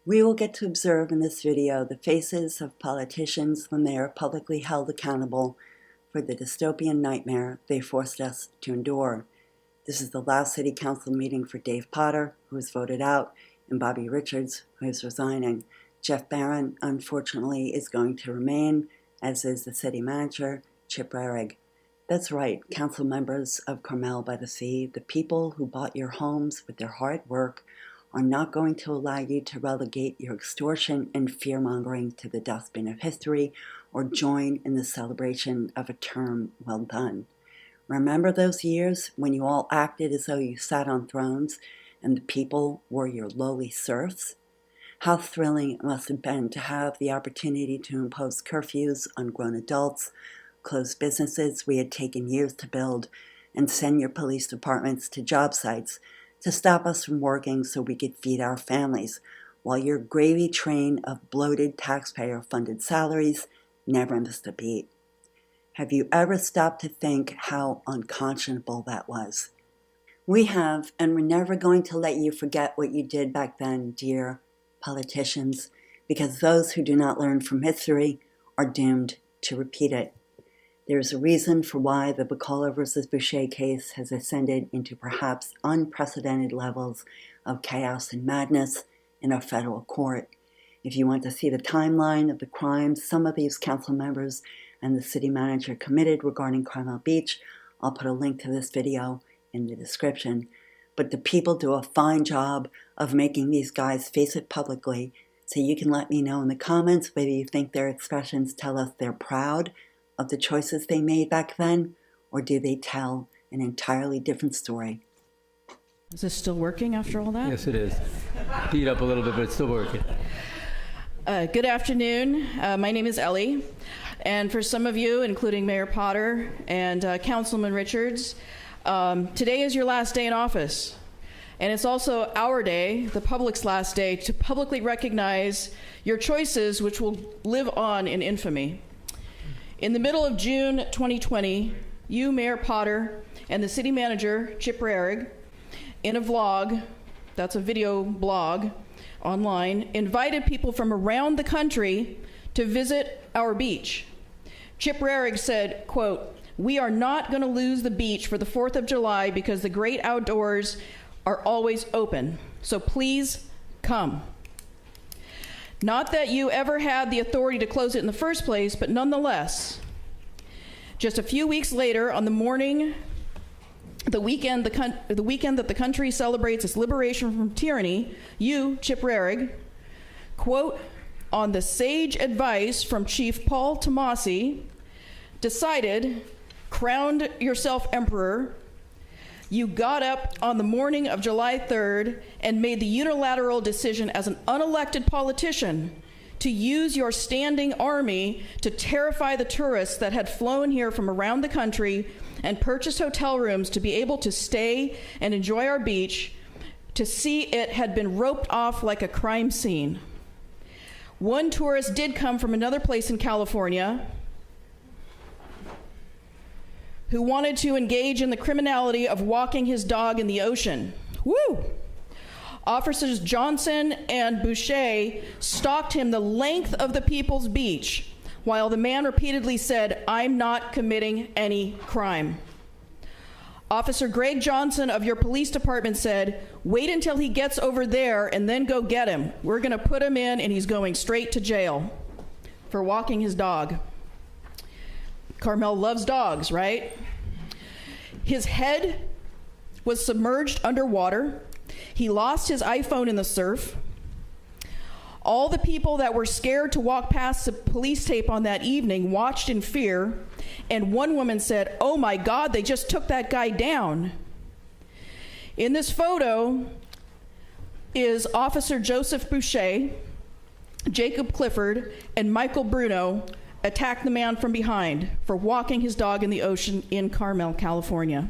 We will get to observe in this video the faces of politicians when they are publicly held accountable for the dystopian nightmare they forced us to endure. This is the last City Council meeting for Dave Potter, who was voted out, and Bobby Richards, who is resigning. Jeff Barron, unfortunately, is going to remain, as is the city manager, Chip Rarig. That's right, council members of Carmel-by-the-Sea, the people who bought your homes with their hard work, are not going to allow you to relegate your extortion and fear-mongering to the dustbin of history or join in the celebration of a term well done. Remember those years when you all acted as though you sat on thrones and the people were your lowly serfs? How thrilling it must have been to have the opportunity to impose curfews on grown adults, close businesses we had taken years to build, and send your police departments to job sites to stop us from working so we could feed our families, while your gravy train of bloated taxpayer-funded salaries never missed a beat. Have you ever stopped to think how unconscionable that was? We have, and we're never going to let you forget what you did back then, dear politicians, because those who do not learn from history are doomed to repeat it. There is a reason for why the Buccola versus Boucher case has ascended into perhaps unprecedented levels of chaos and madness in a federal court. If you want to see the timeline of the crimes some of these council members and the city manager committed regarding Carmel Beach, I'll put a link to this video in the description. But the people do a fine job of making these guys face it publicly, so you can let me know in the comments whether you think their expressions tell us they're proud of the choices they made back then, or do they tell an entirely different story? Is this still working after all that? Yes, it is. Beat up a little bit, but it's still working. Good afternoon. My name is Ellie, and for some of you, including Mayor Potter and Councilman Richards, today is your last day in office. And it's also our day, the public's last day, to publicly recognize your choices, which will live on in infamy. In the middle of June 2020, you, Mayor Potter, and the city manager, Chip Rarig, in a vlog, that's a video blog online, invited people from around the country to visit our beach. Chip Rarig said, quote, "We are not going to lose the beach for the 4th of July because the great outdoors are always open. So please come." Not that you ever had the authority to close it in the first place, but nonetheless, just a few weeks later, on the weekend that the country celebrates its liberation from tyranny, you, Chip Rarig, quote, "on the sage advice from Chief Paul Tomasi, decided, crowned yourself emperor. You got up on the morning of July 3rd and made the unilateral decision as an unelected politician to use your standing army to terrify the tourists that had flown here from around the country and purchased hotel rooms to be able to stay and enjoy our beach, to see it had been roped off like a crime scene. One tourist did come from another place in California who wanted to engage in the criminality of walking his dog in the ocean. Woo! Officers Johnson and Boucher stalked him the length of the People's Beach, while the man repeatedly said, "I'm not committing any crime." Officer Greg Johnson of your police department said, "Wait until he gets over there and then go get him. We're gonna put him in and he's going straight to jail for walking his dog." Carmel loves dogs, right? His head was submerged underwater. He lost his iPhone in the surf. All the people that were scared to walk past the police tape on that evening watched in fear, and one woman said, "Oh my God, they just took that guy down." In this photo is Officer Joseph Boucher, Jacob Clifford, and Michael Bruno attacked the man from behind for walking his dog in the ocean in Carmel, California.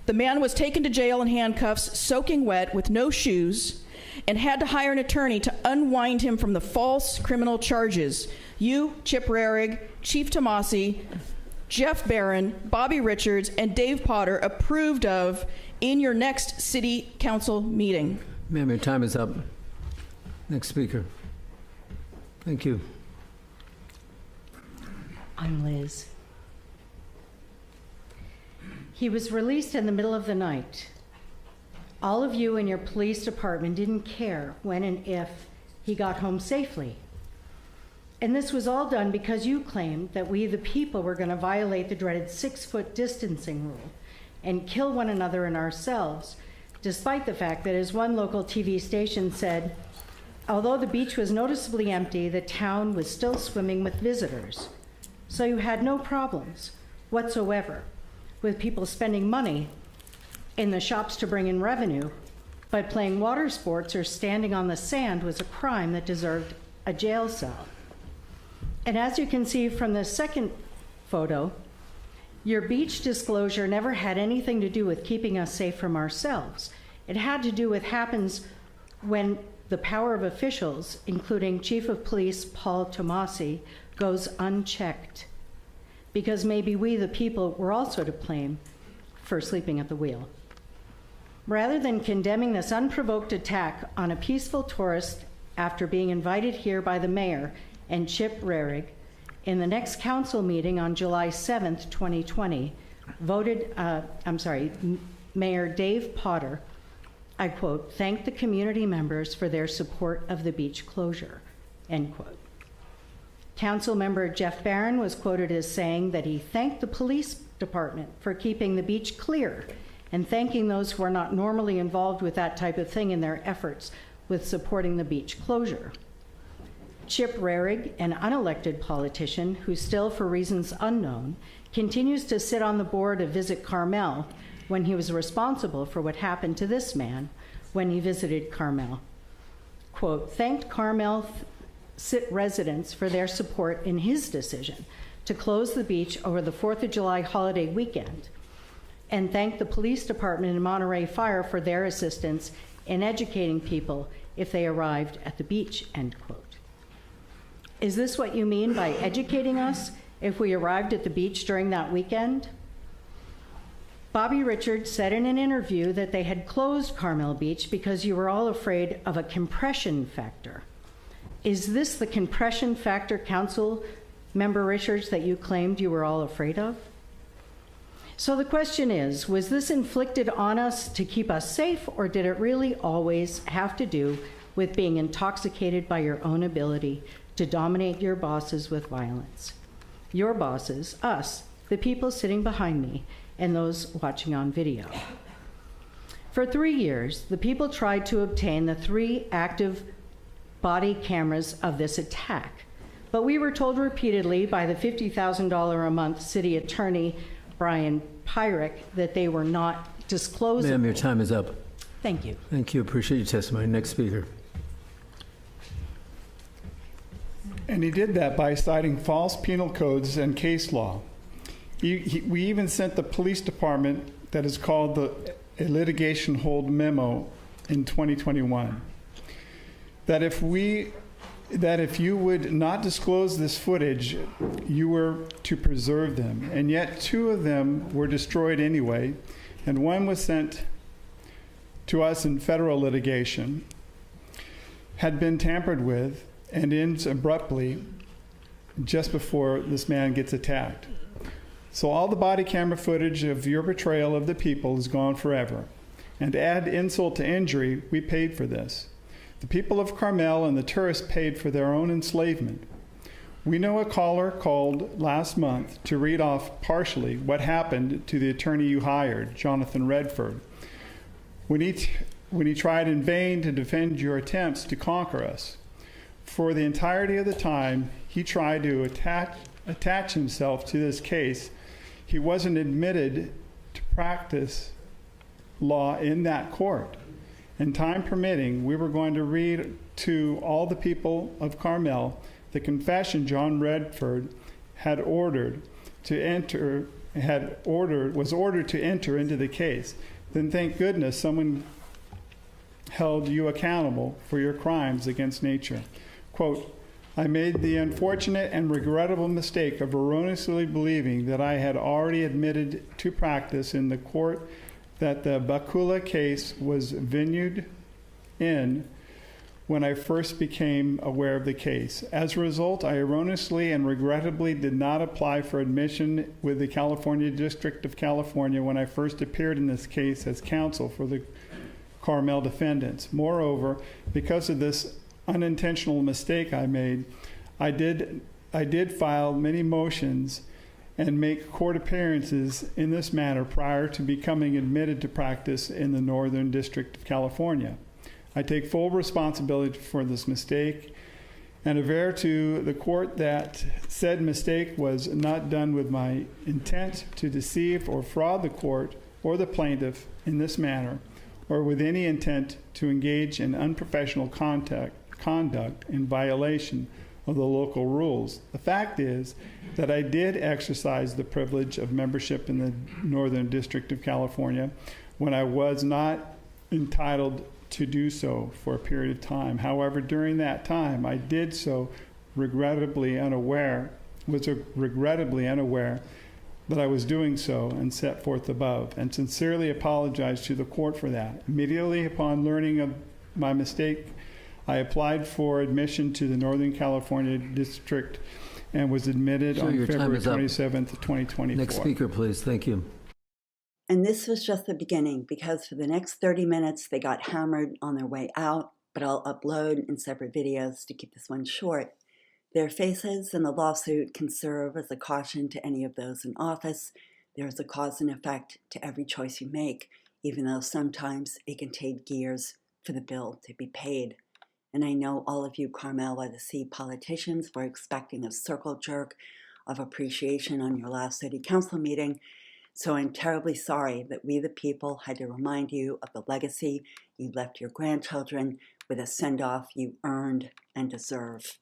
The man was taken to jail in handcuffs, soaking wet, with no shoes, and had to hire an attorney to unwind him from the false criminal charges. You, Chip Rarig, Chief Tomasi, Jeff Barron, Bobby Richards, and Dave Potter approved of in your next city council meeting. Ma'am, your time is up. Next speaker. Thank you. I'm Liz. He was released in the middle of the night. All of you in your police department didn't care when and if he got home safely. And this was all done because you claimed that we, the people, were going to violate the dreaded 6-foot distancing rule and kill one another and ourselves, despite the fact that, as one local TV station said, although the beach was noticeably empty, the town was still swimming with visitors. So you had no problems whatsoever with people spending money in the shops to bring in revenue, but playing water sports or standing on the sand was a crime that deserved a jail cell. And as you can see from the second photo, your beach disclosure never had anything to do with keeping us safe from ourselves. It had to do with happens when the power of officials, including Chief of Police Paul Tomasi, goes unchecked. Because maybe we, the people, were also to blame for sleeping at the wheel. Rather than condemning this unprovoked attack on a peaceful tourist after being invited here by the mayor and Chip Rarig, in the next council meeting on July 7th, 2020, Mayor Dave Potter, I quote, thanked the community members for their support of the beach closure, end quote. Council member Jeff Barron was quoted as saying that he thanked the police department for keeping the beach clear and thanking those who are not normally involved with that type of thing in their efforts with supporting the beach closure. Chip Rarig, an unelected politician who still, for reasons unknown, continues to sit on the board of Visit Carmel when he was responsible for what happened to this man when he visited Carmel. Quote, thanked Carmel residents for their support in his decision to close the beach over the 4th of July holiday weekend, and thanked the police department and Monterey Fire for their assistance in educating people if they arrived at the beach, end quote. Is this what you mean by educating us if we arrived at the beach during that weekend? Bobby Richards said in an interview that they had closed Carmel Beach because you were all afraid of a compression factor. Is this the compression factor, Council Member Richards, that you claimed you were all afraid of? So the question is, was this inflicted on us to keep us safe, or did it really always have to do with being intoxicated by your own ability to dominate your bosses with violence? Your bosses, us, the people sitting behind me, and those watching on video. For 3 years, the people tried to obtain the 3 active body cameras of this attack, but we were told repeatedly by the $50,000 a month city attorney, Brian Pyrick, that they were not disclosable. Ma'am, your time is up. Thank you. Thank you. Appreciate your testimony. Next speaker. And he did that by citing false penal codes and case law. We even sent the police department that is called a litigation hold memo in 2021. That if you would not disclose this footage, you were to preserve them. And yet 2 of them were destroyed anyway, and 1 was sent to us in federal litigation, had been tampered with, and ends abruptly just before this man gets attacked. So all the body camera footage of your portrayal of the people is gone forever. And to add insult to injury, we paid for this. The people of Carmel and the tourists paid for their own enslavement. We know a caller called last month to read off partially what happened to the attorney you hired, Jonathan Redford, when he tried in vain to defend your attempts to conquer us. For the entirety of the time he tried to attach himself to this case, he wasn't admitted to practice law in that court. And time permitting, we were going to read to all the people of Carmel the confession John Redford was ordered to enter into the case. Then thank goodness someone held you accountable for your crimes against nature. Quote, I made the unfortunate and regrettable mistake of erroneously believing that I had already admitted to practice in the court that the Buccola case was venued in when I first became aware of the case. As a result, I erroneously and regrettably did not apply for admission with the California District of California when I first appeared in this case as counsel for the Carmel defendants. Moreover, because of this unintentional mistake I made, I did file many motions and make court appearances in this matter prior to becoming admitted to practice in the Northern District of California. I take full responsibility for this mistake and aver to the court that said mistake was not done with my intent to deceive or fraud the court or the plaintiff in this manner, or with any intent to engage in unprofessional conduct in violation of the local rules. The fact is that I did exercise the privilege of membership in the Northern District of California when I was not entitled to do so for a period of time. However, during that time, I did so regrettably unaware that I was doing so and set forth above, and sincerely apologize to the court for that. Immediately upon learning of my mistake, I applied for admission to the Northern California District and was admitted on February 27th, 2024. Next speaker, please. Thank you. And this was just the beginning, because for the next 30 minutes, they got hammered on their way out, but I'll upload in separate videos to keep this one short. Their faces in the lawsuit can serve as a caution to any of those in office. There is a cause and effect to every choice you make, even though sometimes it can take years for the bill to be paid. And I know all of you Carmel-by-the-Sea politicians were expecting a circle jerk of appreciation on your last city council meeting. So I'm terribly sorry that we the people had to remind you of the legacy you left your grandchildren with a send-off you earned and deserve.